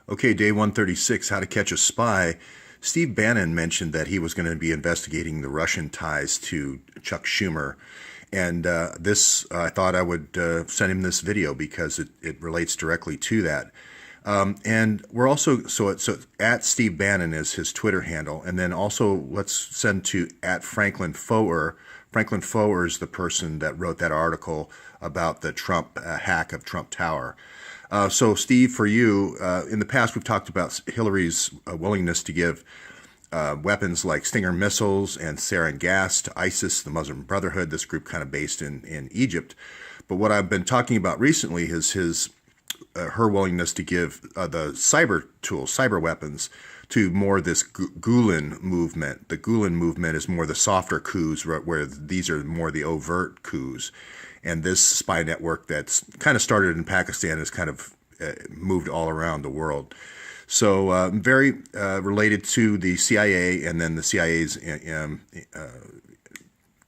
Okay, day 136, How to Catch a Spy. Steve Bannon mentioned that he was going to be investigating the Russian ties to Chuck Schumer. And I thought I would send him this video because it relates directly to that. And we're also, so at Steve Bannon is his Twitter handle. And then also let's send to at Franklin Foer. Franklin Foer is the person that wrote that article about the Trump hack of Trump Tower. So, Steve, for you, in the past, we've talked about Hillary's willingness to give weapons like Stinger missiles and sarin gas to ISIS, the Muslim Brotherhood, this group kind of based in Egypt. But what I've been talking about recently is her willingness to give the cyber tools, cyber weapons, to more this Gulen movement. The Gulen movement is more the softer coups, where these are more the overt coups. And this spy network that's kind of started in Pakistan has kind of moved all around the world. So very related to the CIA and then the CIA's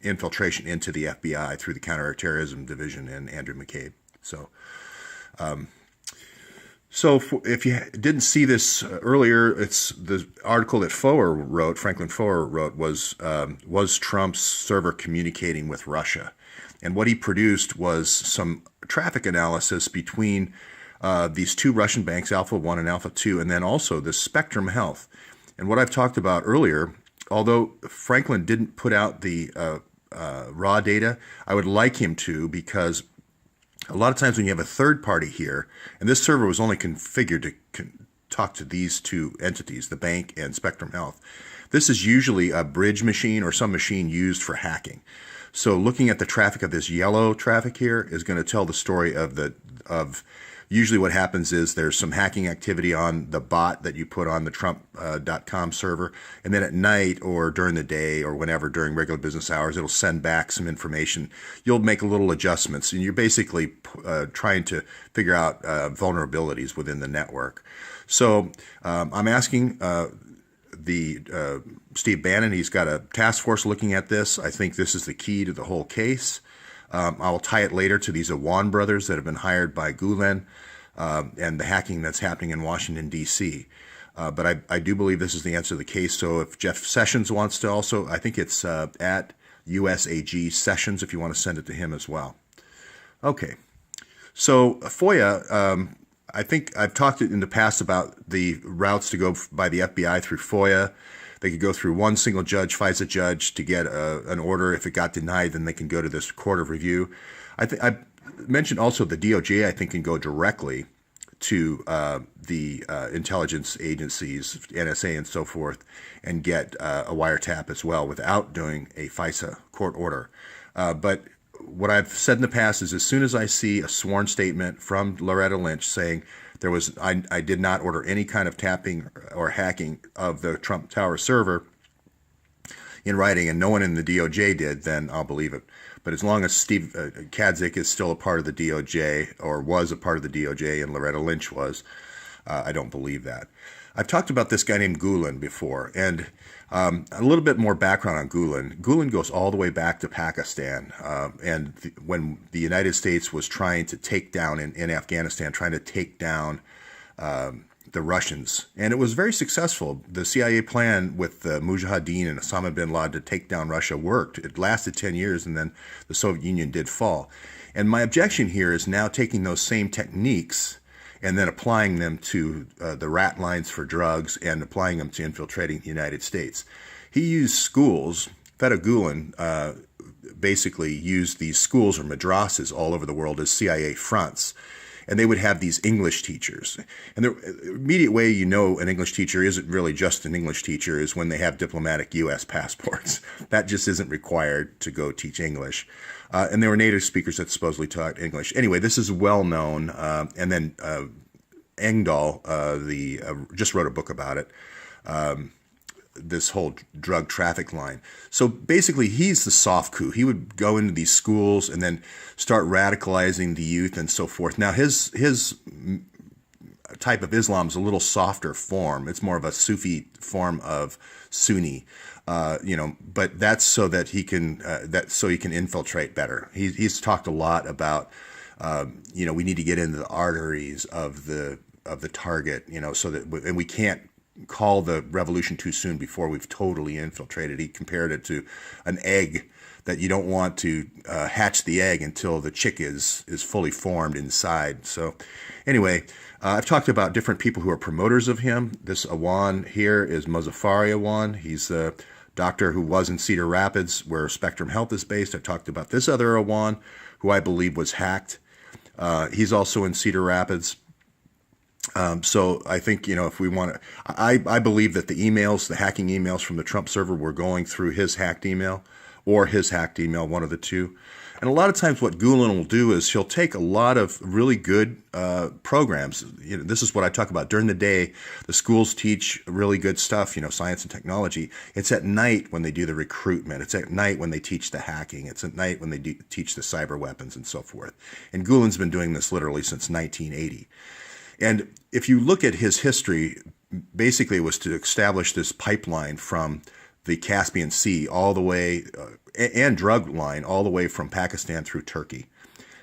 infiltration into the FBI through the Counterterrorism Division and Andrew McCabe. So if you didn't see this earlier, it's the article that Franklin Foer wrote, was Trump's server communicating with Russia? And what he produced was some traffic analysis between these two Russian banks, Alpha 1 and Alpha 2, and then also the Spectrum Health. And what I've talked about earlier, although Franklin didn't put out the raw data, I would like him to, because a lot of times when you have a third party here, and this server was only configured to talk to these two entities, the bank and Spectrum Health, this is usually a bridge machine or some machine used for hacking. So looking at the traffic of this yellow traffic here is going to tell the story of usually what happens is there's some hacking activity on the bot that you put on the Trump.com server. And then at night or during the day or whenever during regular business hours, it'll send back some information. You'll make little adjustments and you're basically trying to figure out vulnerabilities within the network. So I'm asking Steve Bannon, he's got a task force looking at this. I think this is the key to the whole case. I'll tie it later to these Awan brothers that have been hired by Gulen and the hacking that's happening in Washington, D.C. But I do believe this is the answer to the case. So if Jeff Sessions wants to also, I think it's at USAG Sessions if you want to send it to him as well. Okay. So FOIA, I think I've talked in the past about the routes to go by the FBI through FOIA. They could go through one single judge, FISA judge, to get an order. If it got denied, then they can go to this court of review. I mentioned also the DOJ, I think, can go directly to the intelligence agencies, NSA and so forth, and get a wiretap as well without doing a FISA court order. But what I've said in the past is as soon as I see a sworn statement from Loretta Lynch saying I did not order any kind of tapping or hacking of the Trump Tower server in writing, and no one in the DOJ did, then I'll believe it. But as long as Steve Kadzik is still a part of the DOJ or was a part of the DOJ and Loretta Lynch was, I don't believe that. I've talked about this guy named Gulen before, and a little bit more background on Gulen. Gulen goes all the way back to Pakistan, when the United States was trying to take down in Afghanistan, trying to take down the Russians, and it was very successful. The CIA plan with the Mujahideen and Osama bin Laden to take down Russia worked. It lasted 10 years, and then the Soviet Union did fall. And my objection here is now taking those same techniques and then applying them to the rat lines for drugs and applying them to infiltrating the United States. He used schools. Fethullah Gulen basically used these schools or madrasas all over the world as CIA fronts. And they would have these English teachers. And the immediate way you know an English teacher isn't really just an English teacher is when they have diplomatic U.S. passports. That just isn't required to go teach English. And they were native speakers that supposedly taught English. Anyway, this is well known. And then Engdahl just wrote a book about it. This whole drug traffic line. So basically, he's the soft coup. He would go into these schools and then start radicalizing the youth and so forth. Now, his type of Islam is a little softer form. It's more of a Sufi form of Sunni, but that's so that he can infiltrate better. He's talked a lot about, we need to get into the arteries of the of the target, so that, and we can't call the revolution too soon before we've totally infiltrated. He compared it to an egg, that you don't want to hatch the egg until the chick is fully formed inside. So anyway, I've talked about different people who are promoters of him. This Awan here is Mozaffari Awan. He's a doctor who was in Cedar Rapids, where Spectrum Health is based. I've talked about this other Awan, who I believe was hacked. He's also in Cedar Rapids. So I think, if we want to, I believe that the emails, the hacking emails from the Trump server were going through his hacked email or his hacked email, one of the two. And a lot of times what Gulen will do is he'll take a lot of really good programs. This is what I talk about. During the day, the schools teach really good stuff, science and technology. It's at night when they do the recruitment. It's at night when they teach the hacking. It's at night when they teach the cyber weapons and so forth. And Gulen's been doing this literally since 1980. And if you look at his history, basically it was to establish this pipeline from the Caspian Sea all the way, and drug line all the way from Pakistan through Turkey.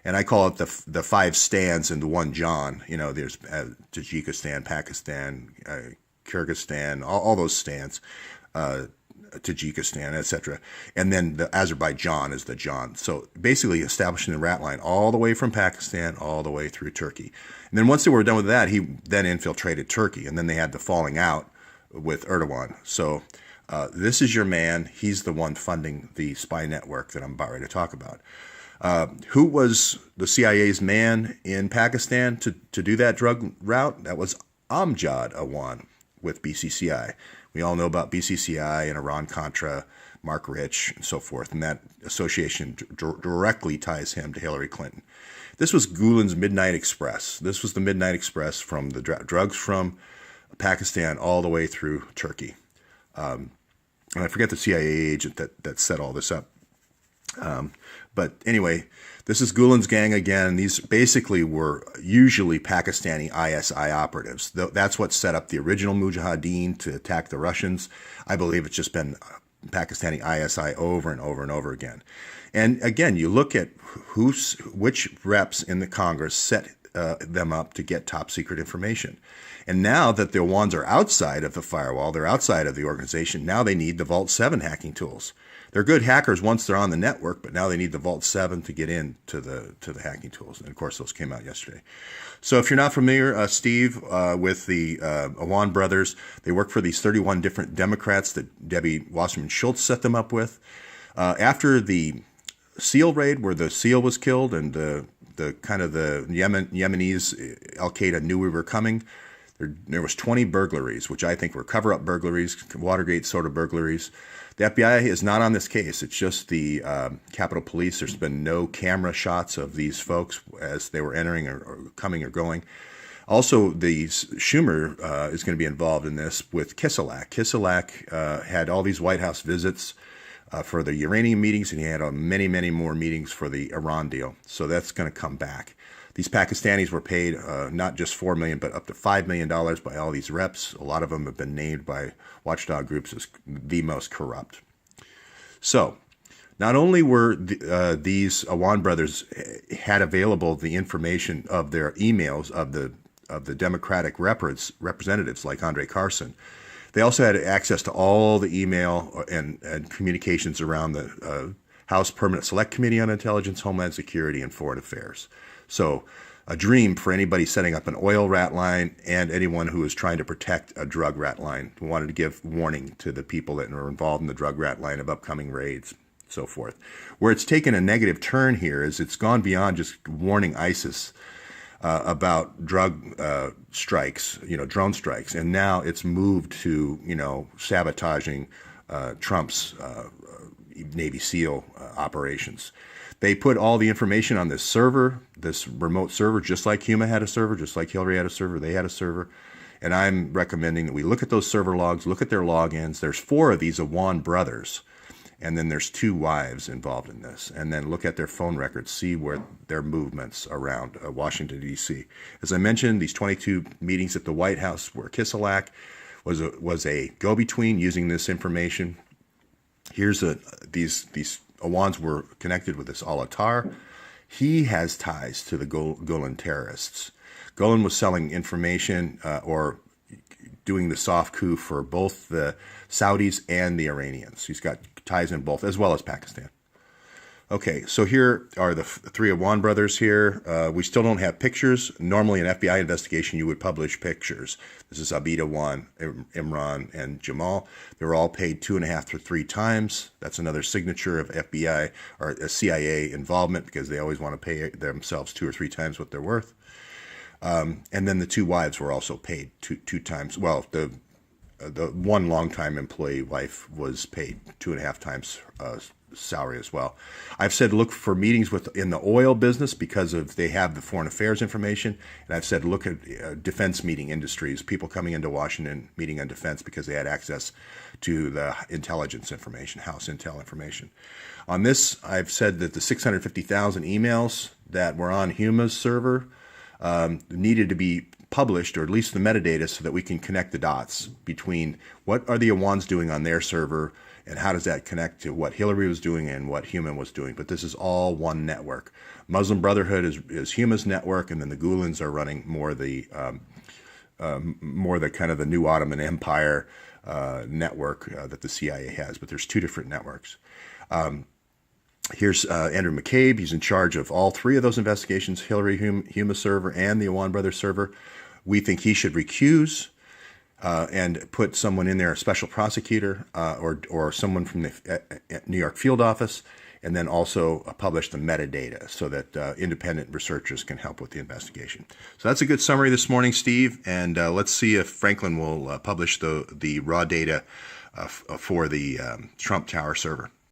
And I call it the five stands in the one John. There's Tajikistan, Pakistan, Kyrgyzstan, all those stands, Tajikistan, etc. And then the Azerbaijan is the John. So basically establishing the rat line all the way from Pakistan all the way through Turkey. And then once they were done with that, he then infiltrated Turkey. And then they had the falling out with Erdogan. So this is your man. He's the one funding the spy network that I'm about ready to talk about. Who was the CIA's man in Pakistan to do that drug route? That was Amjad Awan with BCCI. We all know about BCCI and Iran-Contra, Mark Rich, and so forth, and that association directly ties him to Hillary Clinton. This was Gulen's Midnight Express. This was the Midnight Express from the drugs from Pakistan all the way through Turkey. And I forget the CIA agent that set all this up. But anyway, this is Gulen's gang again. These basically were usually Pakistani ISI operatives. That's what set up the original Mujahideen to attack the Russians. I believe it's just been Pakistani ISI over and over and over again. And again, you look at which reps in the Congress set them up to get top secret information. And now that the Awans are outside of the firewall, they're outside of the organization, now they need the Vault 7 hacking tools. They're good hackers once they're on the network, but now they need the Vault 7 to get into the hacking tools. And of course, those came out yesterday. So if you're not familiar, Steve, with the Awan brothers, they work for these 31 different Democrats that Debbie Wasserman Schultz set them up with. After the SEAL raid, where the SEAL was killed and the Yemenis, Al-Qaeda knew we were coming, there was 20 burglaries, which I think were cover-up burglaries, Watergate sort of burglaries. The FBI is not on this case. It's just the Capitol Police. There's been no camera shots of these folks as they were entering or coming or going. Also, Schumer is going to be involved in this with Kisilak. Kisilak had all these White House visits for the uranium meetings, and he had many, many more meetings for the Iran deal. So that's going to come back. These Pakistanis were paid not just $4 million, but up to $5 million by all these reps. A lot of them have been named by watchdog groups as the most corrupt. So not only were these Awan brothers had available the information of their emails of the Democratic representatives like Andre Carson, they also had access to all the email and communications around the House Permanent Select Committee on Intelligence, Homeland Security, and Foreign Affairs. So a dream for anybody setting up an oil rat line and anyone who is trying to protect a drug rat line. We wanted to give warning to the people that are involved in the drug rat line of upcoming raids, so forth. Where it's taken a negative turn here is it's gone beyond just warning ISIS about drug strikes, drone strikes, and now it's moved to, sabotaging Trump's Navy SEAL operations. They put all the information on this server, this remote server, just like Huma had a server, just like Hillary had a server, they had a server. And I'm recommending that we look at those server logs, look at their logins. There's 4 of these Awan brothers, and then there's 2 wives involved in this. And then look at their phone records, see where their movements around Washington, D.C. As I mentioned, these 22 meetings at the White House where Kisilak was a go-between using this information. Here's these Awans were connected with this Al-Attar. He has ties to the Gulen terrorists. Gulen was selling information or doing the soft coup for both the Saudis and the Iranians. He's got ties in both, as well as Pakistan. Okay, so here are the three Awan brothers here. We still don't have pictures. Normally, in an FBI investigation, you would publish pictures. This is Abid Awan, Imran, and Jamal. They were all paid 2.5 to 3 times. That's another signature of FBI or CIA involvement, because they always want to pay themselves 2 or 3 times what they're worth. And then the 2 wives were also paid two times. Well, the one longtime employee wife was paid 2.5 times salary as well. I've said look for meetings in the oil business because they have the foreign affairs information, and I've said look at defense meeting industries, people coming into Washington meeting on defense because they had access to the intelligence information, House Intel information. On this, I've said that the 650,000 emails that were on Huma's server needed to be published, or at least the metadata, so that we can connect the dots between what are the Awans doing on their server and how does that connect to what Hillary was doing and what Huma was doing. But this is all one network. Muslim Brotherhood is Huma's network, and then the Gulens are running more the kind of the new Ottoman Empire network that the CIA has. But there's 2 different networks. Here's Andrew McCabe. He's in charge of all 3 of those investigations, Hillary, Huma server, and the Awan Brothers server. We think he should recuse and put someone in there, a special prosecutor or someone from the New York field office, and then also publish the metadata so that independent researchers can help with the investigation. So that's a good summary this morning, Steve, and let's see if Franklin will publish the raw data for the Trump Tower server.